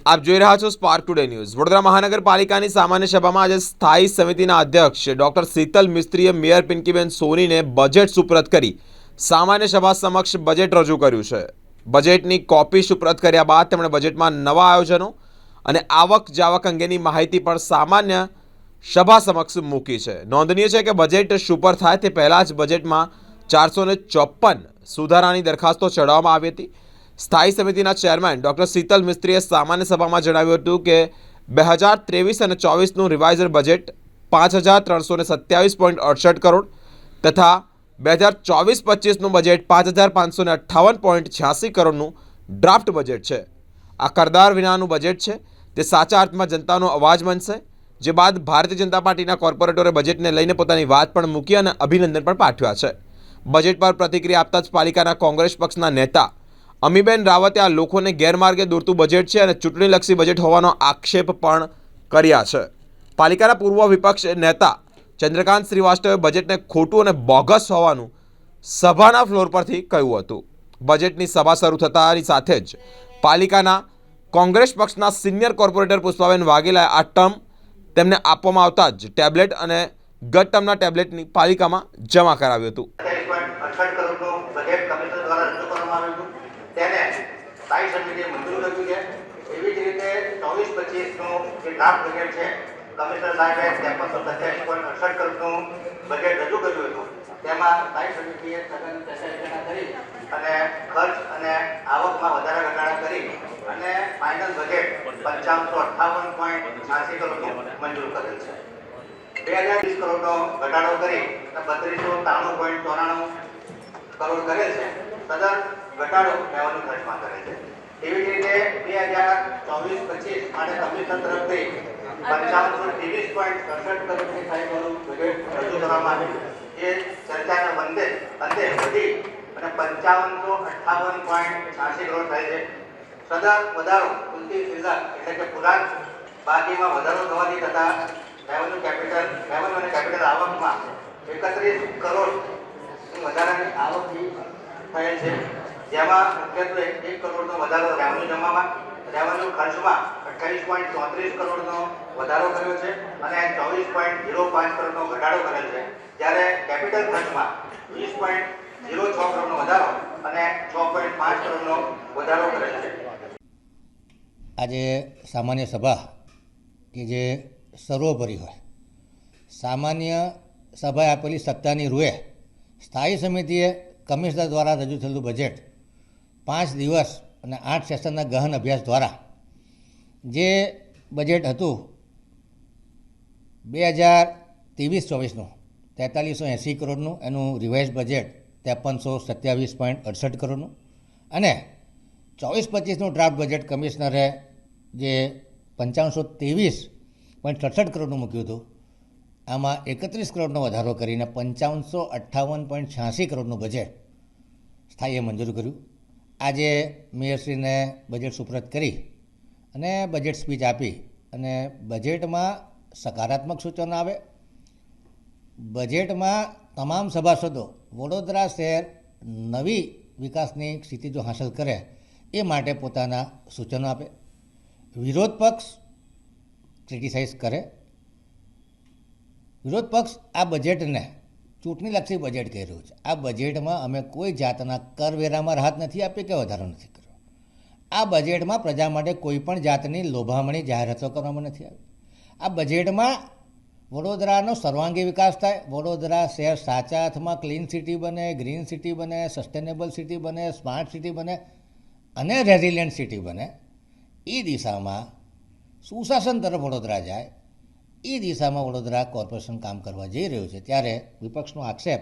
આપ જોઈ રહ્યા છો સ્પાર્ક ટુડે ન્યૂઝ। વડોદરા મહાનગરપાલિકાની સામાન્ય સભામાં આજે સ્થાયી સમિતિના અધ્યક્ષ ડોક્ટર શીતલ મિસ્ત્રીએ મેયર પિંકીબેન સોનીને બજેટ સુપ્રત કરી સામાન્ય સભા સમક્ષ બજેટ રજૂ કર્યું છે। બજેટની કોપી સુપ્રત કર્યા બાદ તેમણે બજેટમાં નવા આયોજનો અને આવક જાવક અંગેની માહિતી પણ સામાન્ય સભા સમક્ષ મૂકી છે। નોંધનીય છે કે બજેટ સુપર થાય તે પહેલાં જ બજેટમાં 454 સુધારાની દરખાસ્તો ચડાવવામાં આવી હતી। સ્થાયી સમિતિના ચેરમેન ડોક્ટર શીતલ મિસ્ત્રીએ સામાન્ય સભામાં જણાવ્યું હતું કે 2023 અને 24નું રિવાઇઝર બજેટ 5327.68 કરોડ તથા 2024-25નું બજેટ 5558.86 કરોડનું ડ્રાફ્ટ બજેટ છે। આ કરદાર વિનાનું બજેટ છે, તે સાચા અર્થમાં જનતાનો અવાજ બનશે। જે બાદ ભારતીય જનતા પાર્ટીના કોર્પોરેટરે બજેટને લઈને પોતાની વાત પણ મૂકી અને અભિનંદન પણ પાઠવ્યા છે। બજેટ પર પ્રતિક્રિયા આપતા જ પાલિકાના કોંગ્રેસ પક્ષના નેતા અમીબેન રાવતે આ લોકોને ગેરમાર્ગે દોરતું બજેટ છે અને ચૂંટણીલક્ષી બજેટ હોવાનો આક્ષેપ પણ કર્યા છે। પાલિકાના પૂર્વ વિપક્ષ નેતા ચંદ્રકાંત શ્રીવાસ્તવે બજેટને ખોટું અને બોગસ હોવાનું સભાના ફ્લોર પરથી કહ્યું હતું। બજેટની સભા શરૂ થતાની સાથે જ પાલિકાના કોંગ્રેસ પક્ષના સિનિયર કોર્પોરેટર પુષ્પાબેન વાઘેલાએ આ ટર્મ તેમને આપવામાં આવતા જ ટેબ્લેટ અને ગત ટર્મના ટેબ્લેટની પાલિકામાં જમા કરાવ્યું હતું। તેને સ્થાયી સમિતિએ મંજૂર કર્યું છે। એવી જ રીતે 24-25નું જે ડ્રાફ્ટ બજેટ છે, કમિશનર સાહેબે 5327.68 કરોડનું બજેટ રજૂ કર્યું હતું। તેમાં સ્થાયી સમિતિએ સઘન ચર્ચા કરી અને ખર્ચ અને આવકમાં વધારા ઘટાડા કરી અને ફાઇનલ બજેટ 5558.86 કરોડનું મંજૂર કરેલ છે। 2020 કરોડનો ઘટાડો કરી 3293.94 કરોડ કરેલ છે। સદર ઘટાડો રેવન્યુ ખર્ચમાં કરે છે। એવી જ રીતે 2024-25 માટે કમિશન તરફથી 5523.68 કરોડની સાઈઝનું બજેટ રજૂ કરવામાં આવ્યું, જે ચર્ચાના અંતે વધી અને 5558.86 કરોડ થાય છે। સદર વધારો કુલતી ફિઝા એટલે કે પુરાણ બાકીમાં વધારો થવાથી તથા રેવન્યુ અને કેપિટલ આવકમાં 31 કરોડ વધારાની આવકથી થયેલ છે। જેમાં મુખ્યત્વે 1 કરોડનો વધારો રેવન્યુ જમામાં, રેવન્યુ ખર્ચમાં 28.34 કરોડનો વધારો કર્યો છે અને 24.05 કરોડનો ઘટાડો કરેલ છે। જ્યારે કેપિટલ ખર્ચમાં 20.06 કરોડનો વધારો અને 6.5 કરોડનો વધારો કરેલ છે। આજે સામાન્ય સભા કે જે સર્વોપરી હોય, સામાન્ય સભાએ આપેલી સત્તાની રૂએ સ્થાયી સમિતિએ કમિશનર દ્વારા રજૂ થયેલું બજેટ 5 દિવસ અને 8 સેશનના ગહન અભ્યાસ દ્વારા જે બજેટ હતું 2023-24નું 4380 કરોડનું, એનું રિવાઇઝ બજેટ 5327.68 કરોડનું અને 24-25નું ડ્રાફ્ટ બજેટ કમિશનરે જે 5523.67 કરોડનું મૂક્યું હતું, આમાં 31 કરોડનો વધારો કરીને 5558.86 કરોડનું બજેટ સ્થાયીએ મંજૂર કર્યું। આજે મેયરશ્રીને બજેટ સુપ્રત કરી અને બજેટ સ્પીચ આપી અને બજેટમાં સકારાત્મક સૂચનો આવે, બજેટમાં તમામ સભાસદો વડોદરા શહેર નવી વિકાસની ક્ષિતિજો હાંસલ કરે એ માટે પોતાના સૂચનો આપે, વિરોધ પક્ષ ક્રિટિસાઇઝ કરે। વિરોધ પક્ષ આ બજેટને ચૂંટણીલક્ષી બજેટ કહી રહ્યું છે। આ બજેટમાં અમે કોઈ જાતના કરવેરામાં રાહત નથી આપી કે વધારો નથી કર્યો। આ બજેટમાં પ્રજા માટે કોઈ પણ જાતની લોભામણી જાહેરાતો કરવામાં નથી આવી। આ બજેટમાં વડોદરાનો સર્વાંગી વિકાસ થાય, વડોદરા શહેર સાચા અર્થમાં ક્લીન સિટી બને, ગ્રીન સિટી બને, સસ્ટેનેબલ સિટી બને, સ્માર્ટ સિટી બને અને રેઝિલિયન્ટ સિટી બને, એ દિશામાં સુશાસન તરફ વડોદરા જાય, એ દિશામાં વડોદરા કોર્પોરેશન કામ કરવા જઈ રહ્યું છે। ત્યારે વિપક્ષનો આક્ષેપ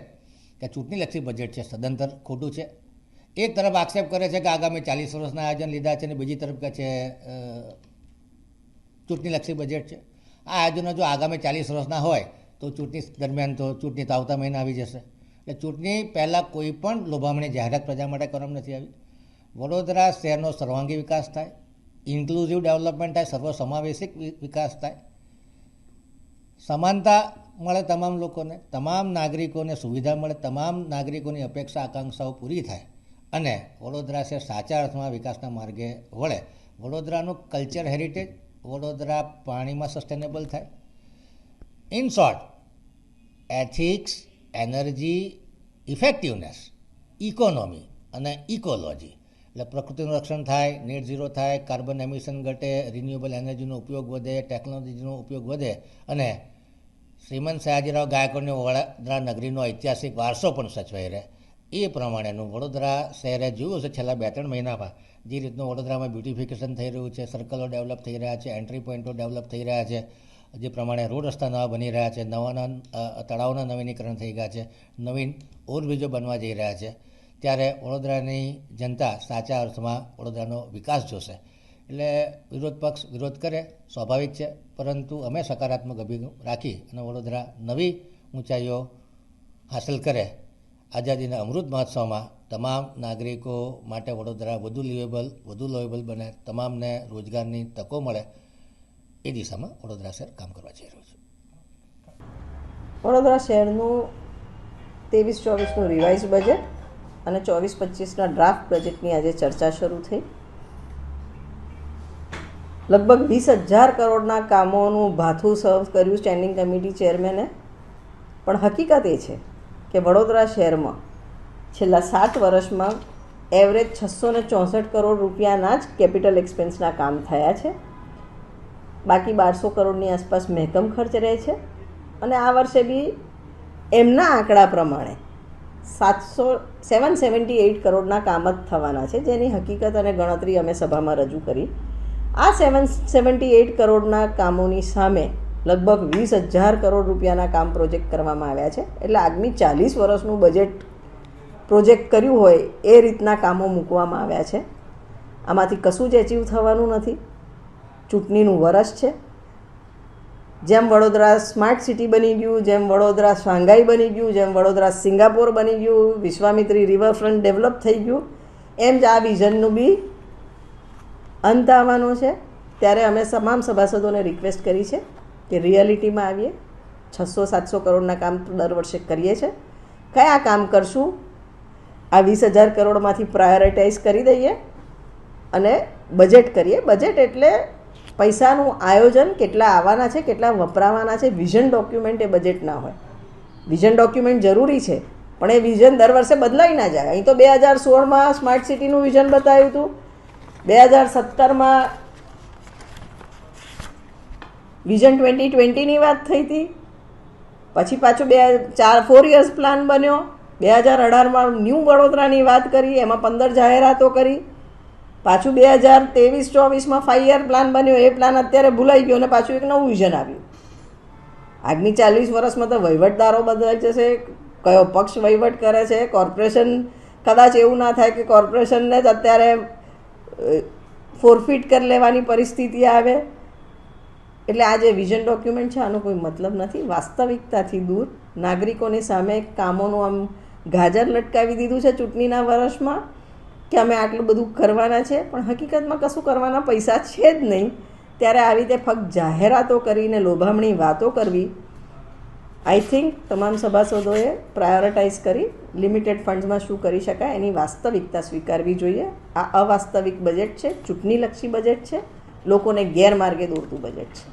કે ચૂંટણીલક્ષી બજેટ છે સદંતર ખોટું છે। એક તરફ આક્ષેપ કરે છે કે આગામી 40 વર્ષના આયોજન લીધા છે અને બીજી તરફ કહે છે ચૂંટણીલક્ષી બજેટ છે। આ આયોજનો જો આગામી 40 વર્ષના હોય તો ચૂંટણી દરમિયાન તો ચૂંટણી તો આવતા મહિના આવી જશે, એટલે ચૂંટણી પહેલાં કોઈ પણ લોભામણી જાહેરાત પ્રજા માટે કરવામાં નથી આવી। વડોદરા શહેરનો સર્વાંગી વિકાસ થાય, ઇન્ક્લુઝિવ ડેવલપમેન્ટ થાય, સર્વસમાવેશી વિકાસ થાય, સમાનતા મળે તમામ લોકોને, તમામ નાગરિકોને સુવિધા મળે, તમામ નાગરિકોની અપેક્ષા આકાંક્ષાઓ પૂરી થાય અને વડોદરા શહેર સાચા અર્થમાં વિકાસના માર્ગે વળે વડોદરાનું કલ્ચર હેરિટેજ, વડોદરા પાણીમાં સસ્ટેનેબલ થાય. In short, ethics, energy, effectiveness, economy અને ઇકોલોજી, એટલે પ્રકૃતિનું રક્ષણ થાય, નેટ ઝીરો થાય, કાર્બન એમિશન ઘટે, રિન્યુએબલ એનર્જીનો ઉપયોગ વધે, ટેકનોલોજીનો ઉપયોગ વધે અને શ્રીમંત સયાજીરાવ ગાયકવાડની વડોદરા નગરીનો ઐતિહાસિક વારસો પણ સચવાઈ રહે. એ પ્રમાણેનું વડોદરા શહેરે જોયું છે છેલ્લા 2-3 મહિનામાં જે રીતનું વડોદરામાં બ્યુટિફિકેશન થઈ રહ્યું છે, સર્કલો ડેવલપ થઈ રહ્યા છે, એન્ટ્રી પોઈન્ટો ડેવલપ થઈ રહ્યા છે, જે પ્રમાણે રોડ રસ્તા નવા બની રહ્યા છે, નવાના તળાવના નવીનીકરણ થઈ ગયા છે, નવીન ઓવરબ્રિજો બનવા જઈ રહ્યા છે, ત્યારે વડોદરાની જનતા સાચા અર્થમાં વડોદરાનો વિકાસ જોશે. એટલે વિરોધ પક્ષ વિરોધ કરે, સ્વાભાવિક છે, પરંતુ અમે સકારાત્મક અભિગમ રાખી અને વડોદરા નવી ઊંચાઈઓ હાંસલ કરે. આઝાદીના અમૃત મહોત્સવમાં તમામ નાગરિકો માટે વડોદરા વધુ લોએબલ બને, તમામને રોજગારની તકો મળે, એ દિશામાં વડોદરા શહેર કામ કરવા જઈ રહ્યું છે. વડોદરા શહેરનું 23-24નું રિવાઇઝ બજેટ અને 24-25ના ડ્રાફ્ટ બજેટની આજે ચર્ચા શરૂ થઈ. લગભગ 20,000 કરોડના કામોનું ભાથું સર્વ કર્યું સ્ટેન્ડિંગ કમિટી ચેરમેને. પણ હકીકત એ છે કે વડોદરા શહેરમાં છેલ્લા 7 વર્ષમાં એવરેજ 664 કરોડ રૂપિયાના જ કેપિટલ એક્સપેન્સના કામ થયા છે. બાકી 1200 કરોડની આસપાસ મહેકમ ખર્ચ રહે છે અને આ વર્ષે બી એમના આંકડા પ્રમાણે 778 કરોડના કામ જ થવાના છે, જેની હકીકત અને ગણતરી અમે સભામાં રજૂ કરી. આ 778 કરોડના કામોની સામે લગભગ 20,000 કરોડ રૂપિયાના કામ પ્રોજેક્ટ કરવામાં આવ્યા છે. એટલે આગામી 40 વર્ષનું બજેટ પ્રોજેક્ટ કર્યું હોય એ રીતના કામો મૂકવામાં આવ્યા છે. આમાંથી કશું જ એચીવ થવાનું નથી. ચૂંટણીનું વરસ છે. જેમ વડોદરા સ્માર્ટ સિટી બની ગયું, જેમ વડોદરા શાંઘાઈ બની ગયું, જેમ વડોદરા સિંગાપોર બની ગયું, વિશ્વામિત્રી રિવરફ્રન્ટ ડેવલપ થઈ ગયું, એમ જ આ વિઝનનું બી અંત આવવાનો છે. ત્યારે અમે તમામ સભાસદોને રિક્વેસ્ટ કરી છે કે રિયાલિટીમાં આવીએ. 600-700 કરોડના કામ દર વર્ષે કરીએ છીએ. કયા કામ કરશું? આ 20,000 કરોડમાંથી પ્રાયોરિટાઇઝ કરી દઈએ અને બજેટ કરીએ. બજેટ એટલે પૈસાનું આયોજન, કેટલા આવવાના છે, કેટલા વપરાવાના છે. વિઝન ડોક્યુમેન્ટ એ બજેટ ના હોય. વિઝન ડોક્યુમેન્ટ જરૂરી છે, પણ એ વિઝન દર વર્ષે બદલાઈ ના જાય. અહીં તો 2016માં સ્માર્ટ સિટીનું વિઝન બતાવ્યું હતું, 2017માં વિઝન 2020ની વાત થઈ હતી, પછી પાછું 4 યર્સ પ્લાન બન્યો, 2018માં ન્યૂ વડોદરાની વાત કરી, એમાં 15 જાહેરાતો કરી, પાછું 2023-24માં 5 યર પ્લાન બન્યો, એ પ્લાન અત્યારે ભૂલાઈ ગયો અને પાછું એક નવું વિઝન આવ્યું. આગની 40 વર્ષમાં તો વહીવટદારો બદલાઈ જશે, કયો પક્ષ વહીવટ કરે છે. કોર્પોરેશન કદાચ એવું ના થાય કે કોર્પોરેશનને જ અત્યારે ફોરફિટ કરી લેવાની પરિસ્થિતિ આવે. એટલે આ જે વિઝન ડોક્યુમેન્ટ છે આનો કોઈ મતલબ નથી. વાસ્તવિકતાથી દૂર નાગરિકોની સામે કામોનું આમ ગાજર લટકાવી દીધું છે ચૂંટણીના વર્ષમાં કે અમે આટલું બધું કરવાના છે, પણ હકીકતમાં કશું કરવાના પૈસા છે જ નહીં. ત્યારે આવી રીતે ફક્ત જાહેરાતો કરીને લોભામણી વાતો કરવી, આઈ થિંક તમામ સભાસદોએ પ્રાયોરિટાઇઝ કરી લિમિટેડ ફંડ્સમાં શું કરી શકાય એની વાસ્તવિકતા સ્વીકારવી જોઈએ. આ અવાસ્તવિક બજેટ છે, ચૂંટણીલક્ષી બજેટ છે, લોકોને ગેરમાર્ગે દોરતું બજેટ છે.